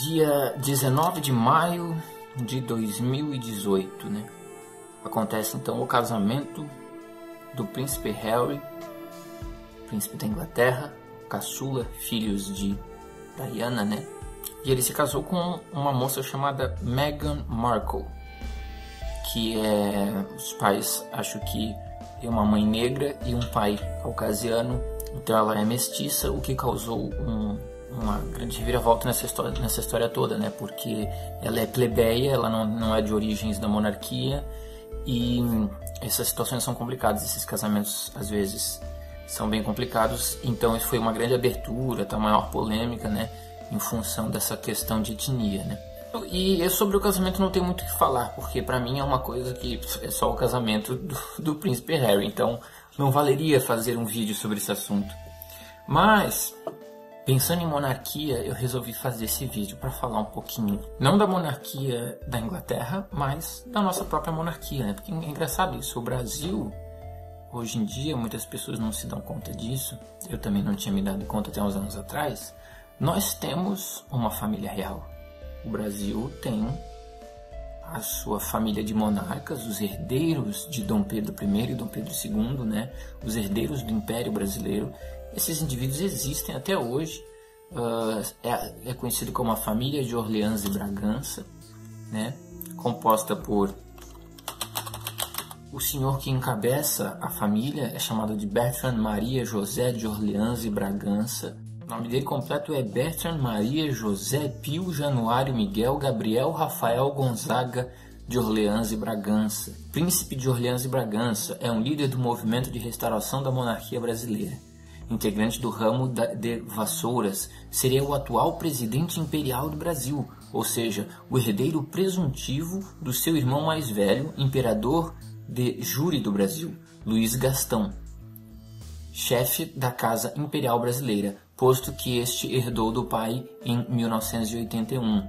Dia 19 de maio de 2018, né? Acontece então o casamento do príncipe Harry, príncipe da Inglaterra, caçula, filhos de Diana, né? E ele se casou com uma moça chamada Meghan Markle, que os pais, acho que tem uma mãe negra e um pai caucasiano, então ela é mestiça, o que causou uma grande reviravolta nessa história toda, né? Porque ela é plebeia, ela não é de origens da monarquia, e essas situações são complicadas, esses casamentos às vezes são bem complicados, então isso foi uma grande abertura, tá, maior polêmica, né? Em função dessa questão de etnia, né? E sobre o casamento não tem muito o que falar, porque pra mim é uma coisa que é só o casamento do príncipe Harry, então não valeria fazer um vídeo sobre esse assunto. Mas, pensando em monarquia, eu resolvi fazer esse vídeo para falar um pouquinho, não da monarquia da Inglaterra, mas da nossa própria monarquia, né? Porque é engraçado isso, o Brasil, hoje em dia, muitas pessoas não se dão conta disso, eu também não tinha me dado conta até uns anos atrás, nós temos uma família real. O Brasil tem a sua família de monarcas, os herdeiros de Dom Pedro I e Dom Pedro II, né? Os herdeiros do Império Brasileiro. Esses indivíduos existem até hoje. É conhecido como a família de Orleans e Bragança, né? Composta por o senhor que encabeça a família é chamado de Bertrand Maria José de Orleans e Bragança. O nome dele completo é Bertrand Maria José Pio Januário Miguel Gabriel Rafael Gonzaga de Orleans e Bragança. Príncipe de Orleans e Bragança é um líder do movimento de restauração da monarquia brasileira. Integrante do ramo de Vassouras, seria o atual presidente imperial do Brasil, ou seja, o herdeiro presuntivo do seu irmão mais velho, imperador de jure do Brasil, Luiz Gastão, chefe da Casa Imperial Brasileira, posto que este herdou do pai em 1981.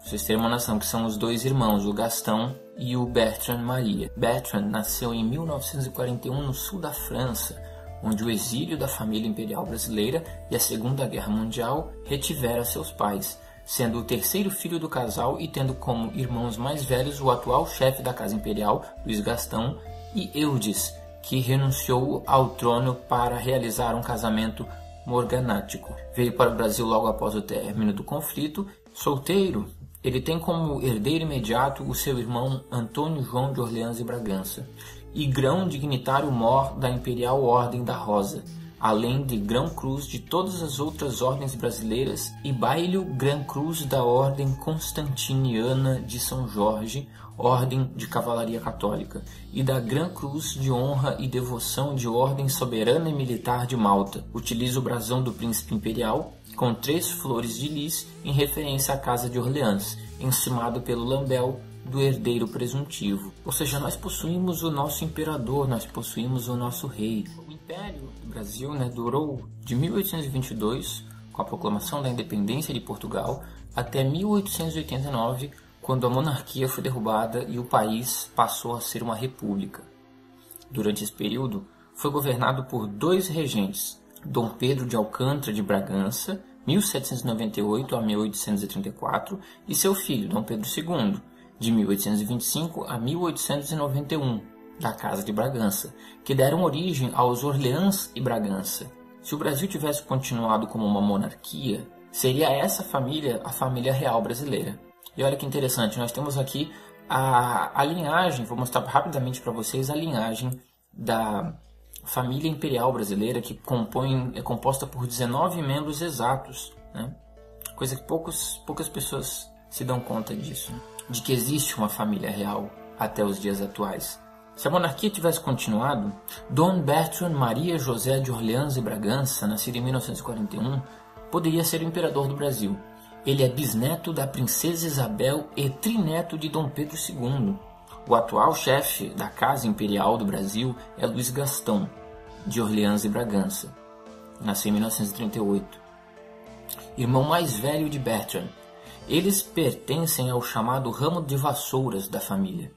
Vocês terem uma noção que são os dois irmãos, o Gastão e o Bertrand Maria. Bertrand nasceu em 1941 no sul da França, onde o exílio da família imperial brasileira e a Segunda Guerra Mundial retiveram seus pais, sendo o terceiro filho do casal e tendo como irmãos mais velhos o atual chefe da Casa Imperial, Luiz Gastão, e Eudes, que renunciou ao trono para realizar um casamento morganático. Veio para o Brasil logo após o término do conflito. Solteiro, ele tem como herdeiro imediato o seu irmão Antônio João de Orleans e Bragança, e grão dignitário mor da Imperial Ordem da Rosa, além de grão-cruz de todas as outras ordens brasileiras e bailho Gran-Cruz da Ordem Constantiniana de São Jorge, Ordem de Cavalaria Católica, e da Gran-Cruz de Honra e Devoção de Ordem Soberana e Militar de Malta. Utiliza o brasão do Príncipe Imperial, com 3 flores de lis em referência à Casa de Orleans, encimado pelo lambel do herdeiro presuntivo. Ou seja, nós possuímos o nosso imperador, nós possuímos o nosso rei. O Império do Brasil, né, durou de 1822, com a proclamação da independência de Portugal, até 1889, quando a monarquia foi derrubada e o país passou a ser uma república. Durante esse período, foi governado por 2 regentes, Dom Pedro de Alcântara de Bragança, 1798 a 1834, e seu filho, Dom Pedro II, de 1825 a 1891, da Casa de Bragança, que deram origem aos Orleans e Bragança. Se o Brasil tivesse continuado como uma monarquia, seria essa família a família real brasileira. E olha que interessante, nós temos aqui a linhagem, vou mostrar rapidamente para vocês a linhagem da família imperial brasileira, que é composta por 19 membros exatos, né? Coisa que poucas pessoas se dão conta disso, né? De que existe uma família real até os dias atuais. Se a monarquia tivesse continuado, Dom Bertrand Maria José de Orleans e Bragança, nascido em 1941, poderia ser o imperador do Brasil. Ele é bisneto da princesa Isabel e trineto de Dom Pedro II. O atual chefe da Casa Imperial do Brasil é Luiz Gastão, de Orleans e Bragança. Nasceu em 1938. Irmão mais velho de Bertrand. Eles pertencem ao chamado ramo de Vassouras da família,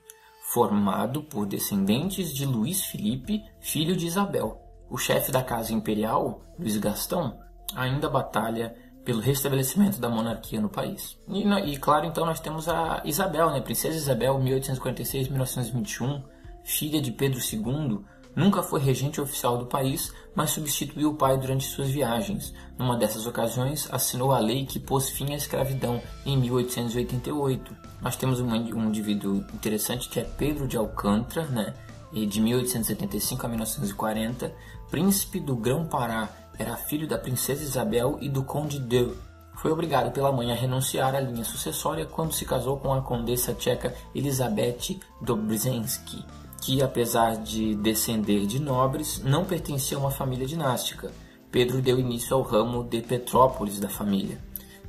formado por descendentes de Luís Felipe, filho de Isabel. O chefe da Casa Imperial, Luiz Gastão, ainda batalha pelo restabelecimento da monarquia no país. E claro, então nós temos a Isabel, né? Princesa Isabel, 1846-1921, filha de Pedro II, nunca foi regente oficial do país, mas substituiu o pai durante suas viagens. Numa dessas ocasiões, assinou a lei que pôs fim à escravidão, em 1888. Nós temos um indivíduo interessante que é Pedro de Alcântara, né? E de 1875 a 1940, príncipe do Grão-Pará, era filho da princesa Isabel e do conde de. Foi obrigado pela mãe a renunciar à linha sucessória quando se casou com a condessa tcheca Elizabeth Dobrzinski, que, apesar de descender de nobres, não pertencia a uma família dinástica. Pedro deu início ao ramo de Petrópolis da família.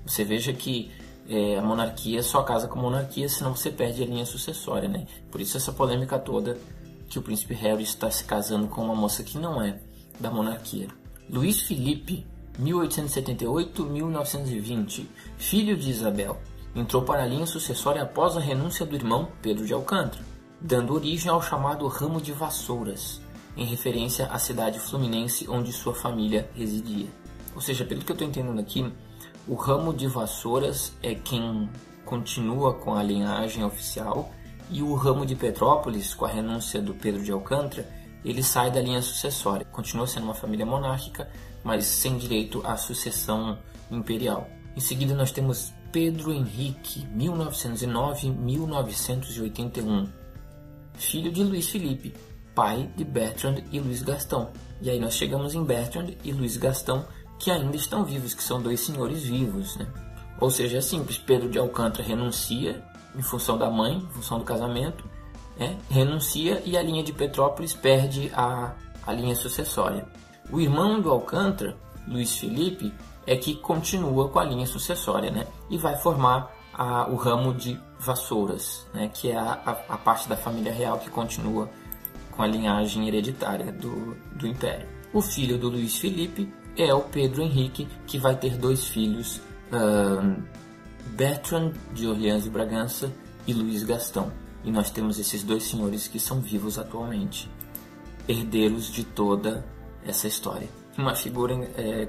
Você veja que a monarquia só casa com monarquia, senão você perde a linha sucessória, né? Por isso essa polêmica toda que o príncipe Harry está se casando com uma moça que não é da monarquia. Luís Felipe, 1878-1920, filho de Isabel, entrou para a linha sucessória após a renúncia do irmão Pedro de Alcântara, dando origem ao chamado ramo de Vassouras, em referência à cidade fluminense onde sua família residia. Ou seja, pelo que eu estou entendendo aqui, o ramo de Vassouras é quem continua com a linhagem oficial, e o ramo de Petrópolis, com a renúncia do Pedro de Alcântara, ele sai da linha sucessória. Continua sendo uma família monárquica, mas sem direito à sucessão imperial. Em seguida nós temos Pedro Henrique, 1909-1981, filho de Luís Felipe, pai de Bertrand e Luís Gastão. E aí nós chegamos em Bertrand e Luís Gastão, que ainda estão vivos, que são dois senhores vivos, né? Ou seja, é simples, Pedro de Alcântara renuncia em função da mãe, em função do casamento, renuncia, e a linha de Petrópolis perde a linha sucessória. O irmão do Alcântara, Luís Felipe, é que continua com a linha sucessória, né? E vai formar o ramo de Vassouras, né? Que é a parte da família real que continua com a linhagem hereditária do Império. O filho do Luís Felipe é o Pedro Henrique, que vai ter dois filhos, Bertrand de Orleans e Bragança e Luís Gastão. E nós temos esses dois senhores que são vivos atualmente, herdeiros de toda essa história. Uma figura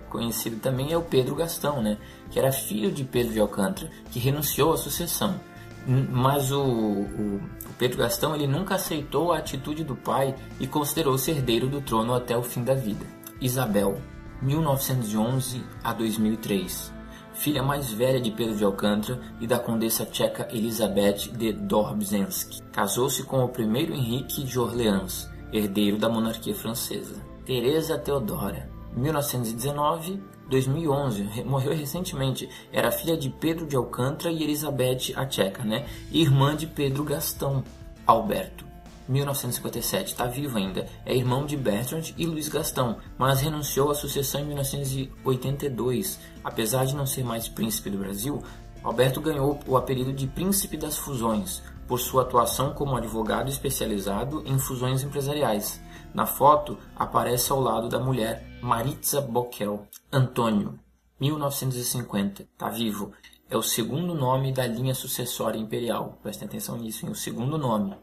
conhecida também é o Pedro Gastão, né? Que era filho de Pedro de Alcântara, que renunciou à sucessão. Mas o Pedro Gastão ele nunca aceitou a atitude do pai e considerou-se herdeiro do trono até o fim da vida. Isabel, 1911 a 2003. Filha mais velha de Pedro de Alcântara e da condessa tcheca Elizabeth de Dobrzinski. Casou-se com o primeiro Henrique de Orleans, herdeiro da monarquia francesa. Teresa Teodora, 1919-2011, morreu recentemente. Era filha de Pedro de Alcântara e Elizabeth a tcheca, né? Irmã de Pedro Gastão. Alberto, 1957, está vivo ainda, é irmão de Bertrand e Luís Gastão, mas renunciou à sucessão em 1982. Apesar de não ser mais príncipe do Brasil, Alberto ganhou o apelido de Príncipe das Fusões, por sua atuação como advogado especializado em fusões empresariais. Na foto, aparece ao lado da mulher Maritza Bockel. Antônio, 1950, está vivo, é o segundo nome da linha sucessória imperial, prestem atenção nisso, o segundo nome,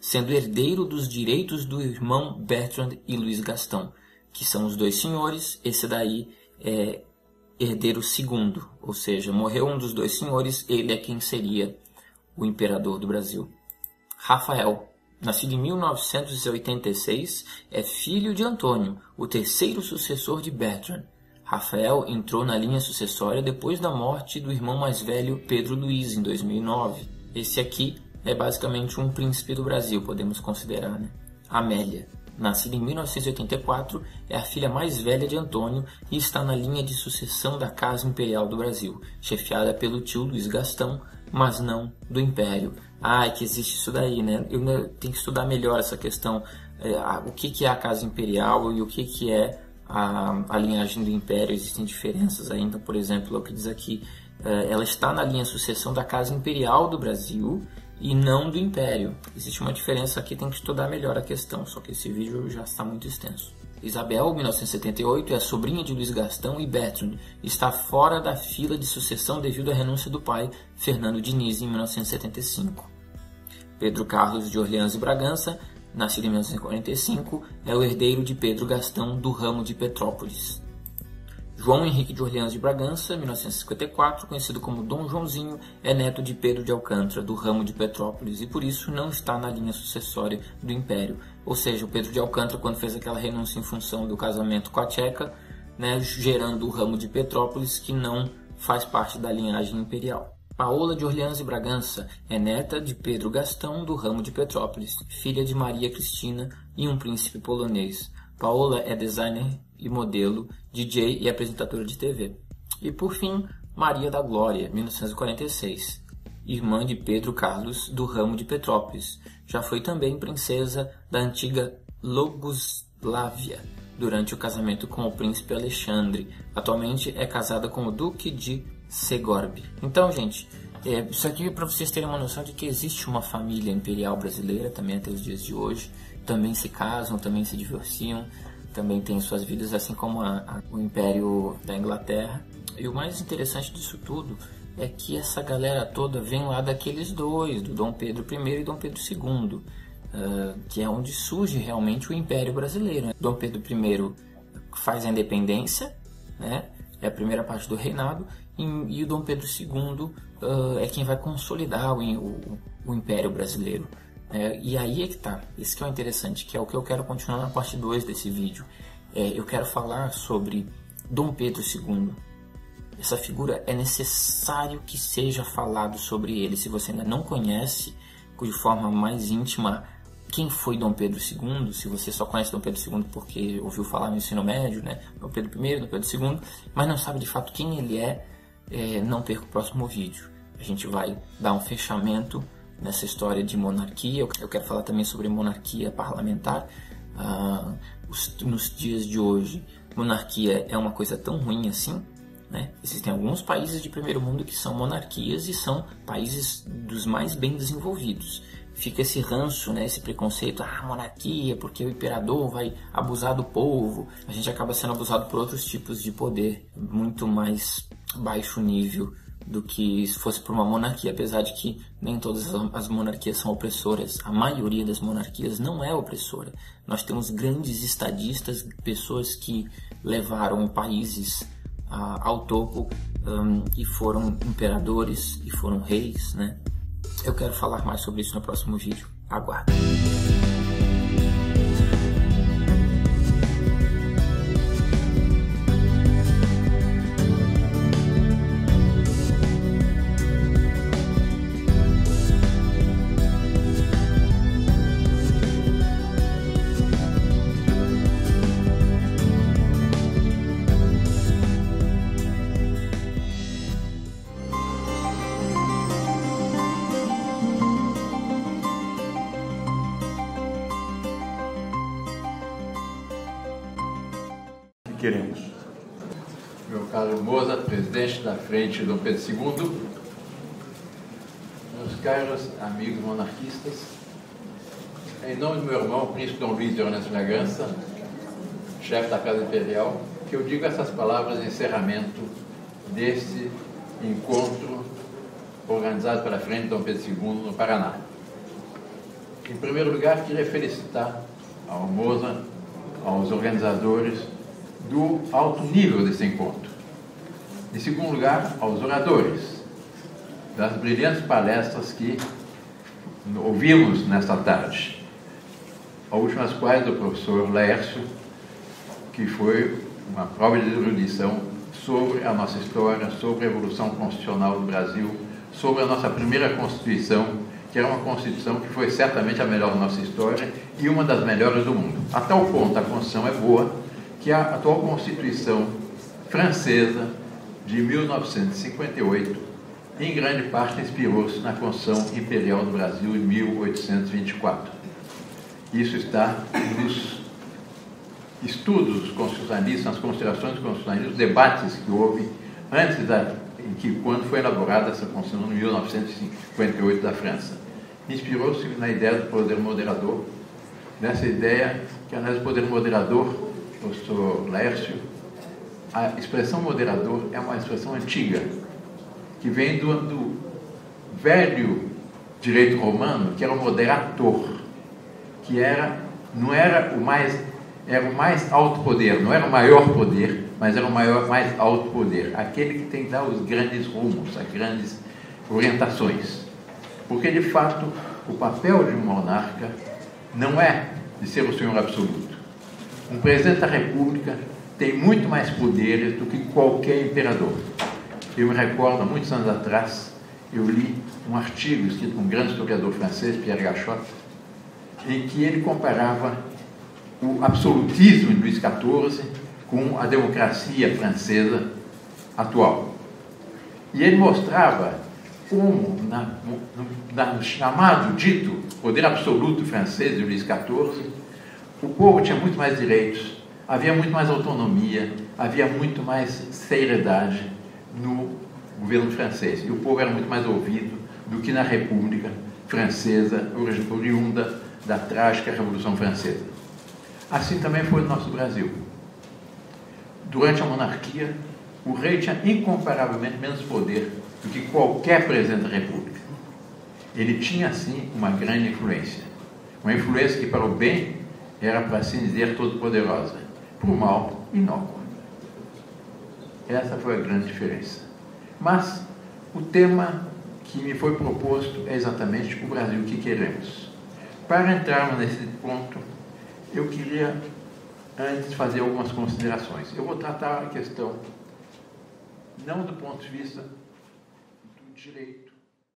sendo herdeiro dos direitos do irmão Bertrand e Luís Gastão, que são os dois senhores. Esse daí é herdeiro segundo, ou seja, morreu um dos dois senhores, ele é quem seria o imperador do Brasil. Rafael, nascido em 1986, é filho de Antônio, o terceiro sucessor de Bertrand. Rafael entrou na linha sucessória depois da morte do irmão mais velho Pedro Luís, em 2009. Esse aqui é basicamente um príncipe do Brasil, podemos considerar, né? Amélia, nascida em 1984, é a filha mais velha de Antônio e está na linha de sucessão da Casa Imperial do Brasil, chefiada pelo tio Luís Gastão, mas não do Império. É que existe isso daí, né? Eu tenho que estudar melhor essa questão, o que é a Casa Imperial e o que é a linhagem do Império. Existem diferenças aí. Então, por exemplo, o que diz aqui, ela está na linha de sucessão da Casa Imperial do Brasil e não do Império. Existe uma diferença aqui, tem que estudar melhor a questão, só que esse vídeo já está muito extenso. Isabel, 1978, é a sobrinha de Luís Gastão e Bertrand. Está fora da fila de sucessão devido à renúncia do pai, Fernando Diniz, em 1975. Pedro Carlos de Orleans e Bragança, nascido em 1945, é o herdeiro de Pedro Gastão do ramo de Petrópolis. João Henrique de Orleans de Bragança, 1954, conhecido como Dom Joãozinho, é neto de Pedro de Alcântara, do ramo de Petrópolis, e por isso não está na linha sucessória do Império. Ou seja, o Pedro de Alcântara, quando fez aquela renúncia em função do casamento com a Tcheca, né, gerando o ramo de Petrópolis, que não faz parte da linhagem imperial. Paola de Orleans e Bragança é neta de Pedro Gastão, do ramo de Petrópolis, filha de Maria Cristina e um príncipe polonês. Paola é designer e modelo, DJ e apresentadora de TV. E por fim, Maria da Glória, 1946, irmã de Pedro Carlos, do ramo de Petrópolis. Já foi também princesa da antiga Iugoslávia durante o casamento com o príncipe Alexandre. Atualmente é casada com o Duque de Segorbe. Então, gente, isso aqui é para vocês terem uma noção de que existe uma família imperial brasileira também até os dias de hoje. Também se casam, também se divorciam, também têm suas vidas, assim como o Império da Inglaterra. E o mais interessante disso tudo é que essa galera toda vem lá daqueles dois, do Dom Pedro I e Dom Pedro II, que é onde surge realmente o Império Brasileiro. Dom Pedro I faz a independência, né? É a primeira parte do reinado, e o Dom Pedro II é quem vai consolidar o Império Brasileiro. E aí é que tá, isso que é o interessante, que é o que eu quero continuar na parte 2 desse vídeo. Eu quero falar sobre Dom Pedro II. Essa figura é necessário que seja falado sobre ele. Se você ainda não conhece de forma mais íntima quem foi Dom Pedro II, se você só conhece Dom Pedro II porque ouviu falar no ensino médio, né? Dom Pedro I, Dom Pedro II, mas não sabe de fato quem ele não perca o próximo vídeo. A gente vai dar um fechamento nessa história de monarquia. Eu quero falar também sobre monarquia parlamentar. Nos dias de hoje, monarquia é uma coisa tão ruim assim, né? Existem alguns países de primeiro mundo que são monarquias e são países dos mais bem desenvolvidos. Fica esse ranço, né? Esse preconceito, monarquia, porque o imperador vai abusar do povo. A gente acaba sendo abusado por outros tipos de poder, muito mais baixo nível do que se fosse por uma monarquia, apesar de que nem todas as monarquias são opressoras. A maioria das monarquias não é opressora. Nós temos grandes estadistas, pessoas que levaram países ao topo e foram imperadores e foram reis, né? Eu quero falar mais sobre isso no próximo vídeo. Aguarde! Queremos. Meu caro Mozart, presidente da Frente Dom Pedro II, meus caros amigos monarquistas, em nome do meu irmão, o príncipe Dom Luís de Orleans Bragança, chefe da Casa Imperial, que eu digo essas palavras de encerramento deste encontro organizado pela Frente Dom Pedro II no Paraná. Em primeiro lugar, queria felicitar ao Mozart, aos organizadores, do alto nível desse encontro. Em segundo lugar, aos oradores, das brilhantes palestras que ouvimos nesta tarde, a última das quais do professor Laércio, que foi uma prova de erudição sobre a nossa história, sobre a evolução constitucional do Brasil, sobre a nossa primeira Constituição, que era uma Constituição que foi certamente a melhor da nossa história e uma das melhores do mundo. A tal ponto a Constituição é boa que a atual Constituição francesa de 1958, em grande parte, inspirou-se na Constituição Imperial do Brasil em 1824. Isso está nos estudos constitucionalistas, nas considerações constitucionalistas, os debates que houve quando foi elaborada essa Constituição em 1958 da França. Inspirou-se na ideia do poder moderador, nessa ideia que, aliás, o poder moderador, professor Laércio, a expressão moderador é uma expressão antiga, que vem do velho direito romano, que era o moderator, que não era o mais era o mais alto poder, não era o maior poder, mas era o mais alto poder, aquele que tem que dar os grandes rumos, as grandes orientações. Porque, de fato, o papel de um monarca não é de ser o senhor absoluto. Um presidente da República tem muito mais poderes do que qualquer imperador. Eu me recordo, há muitos anos atrás, eu li um artigo escrito por um grande historiador francês, Pierre Gachot, em que ele comparava o absolutismo de Luís XIV com a democracia francesa atual. E ele mostrava como, no chamado, dito, poder absoluto francês de Luís XIV, o povo tinha muito mais direitos, havia muito mais autonomia, havia muito mais seriedade no governo francês. E o povo era muito mais ouvido do que na República Francesa, oriunda da trágica Revolução Francesa. Assim também foi no nosso Brasil. Durante a monarquia, o rei tinha incomparavelmente menos poder do que qualquer presidente da República. Ele tinha, sim, uma grande influência. Uma influência que, para o bem, era, para assim dizer, todo-poderosa. Para o mal, inócua. Essa foi a grande diferença. Mas o tema que me foi proposto é exatamente o Brasil que queremos. Para entrarmos nesse ponto, eu queria antes fazer algumas considerações. Eu vou tratar a questão não do ponto de vista do direito